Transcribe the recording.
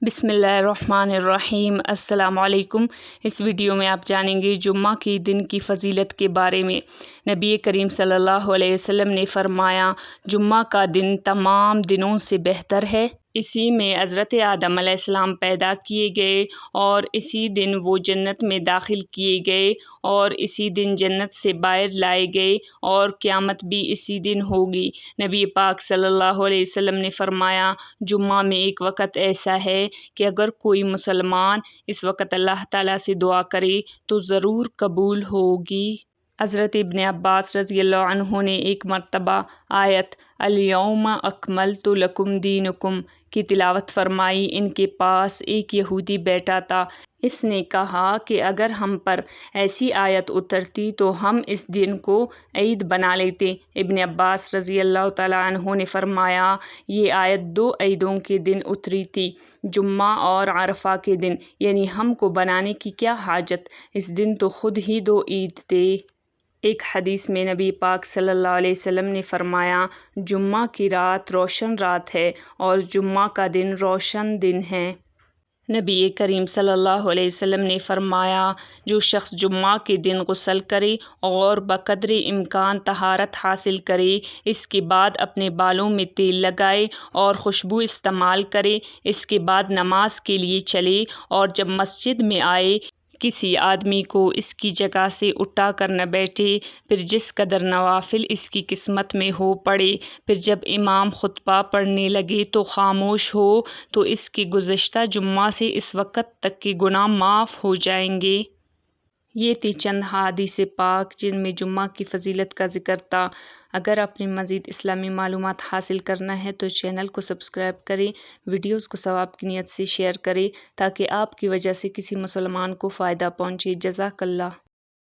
بسم اللہ الرحمن الرحیم۔ السلام علیکم۔ اس ویڈیو میں آپ جانیں گے جمعہ کے دن کی فضیلت کے بارے میں۔ نبی کریم صلی اللہ علیہ وسلم نے فرمایا، جمعہ کا دن تمام دنوں سے بہتر ہے۔ اسی میں حضرت آدم علیہ السلام پیدا کیے گئے اور اسی دن وہ جنت میں داخل کیے گئے اور اسی دن جنت سے باہر لائے گئے اور قیامت بھی اسی دن ہوگی۔ نبی پاک صلی اللہ علیہ وسلم نے فرمایا، جمعہ میں ایک وقت ایسا ہے کہ اگر کوئی مسلمان اس وقت اللہ تعالیٰ سے دعا کرے تو ضرور قبول ہوگی۔ حضرت ابن عباس رضی اللہ عنہ نے ایک مرتبہ آیت الیوم اکملت لکم دینکم کی تلاوت فرمائی۔ ان کے پاس ایک یہودی بیٹھا تھا۔ اس نے کہا کہ اگر ہم پر ایسی آیت اترتی تو ہم اس دن کو عید بنا لیتے۔ ابن عباس رضی اللہ تعالیٰ عنہ نے فرمایا، یہ آیت 2 عیدوں کے دن اتری تھی، جمعہ اور عرفہ کے دن، یعنی ہم کو بنانے کی کیا حاجت، اس دن تو خود ہی 2 عید تھے۔ ایک حدیث میں نبی پاک صلی اللہ علیہ وسلم نے فرمایا، جمعہ کی رات روشن رات ہے اور جمعہ کا دن روشن دن ہے۔ نبی کریم صلی اللہ علیہ وسلم نے فرمایا، جو شخص جمعہ کے دن غسل کرے اور بقدر امکان طہارت حاصل کرے، اس کے بعد اپنے بالوں میں تیل لگائے اور خوشبو استعمال کرے، اس کے بعد نماز کے لیے چلے اور جب مسجد میں آئے کسی آدمی کو اس کی جگہ سے اٹھا کر نہ بیٹھے، پھر جس قدر نوافل اس کی قسمت میں ہو پڑے، پھر جب امام خطبہ پڑھنے لگے تو خاموش ہو، تو اس کے گزشتہ جمعہ سے اس وقت تک کے گناہ معاف ہو جائیں گے۔ یہ تھی چند احادیث پاک جن میں جمعہ کی فضیلت کا ذکر تھا۔ اگر آپ نے مزید اسلامی معلومات حاصل کرنا ہے تو چینل کو سبسکرائب کریں، ویڈیوز کو ثواب کی نیت سے شیئر کریں تاکہ آپ کی وجہ سے کسی مسلمان کو فائدہ پہنچے۔ جزاک اللہ۔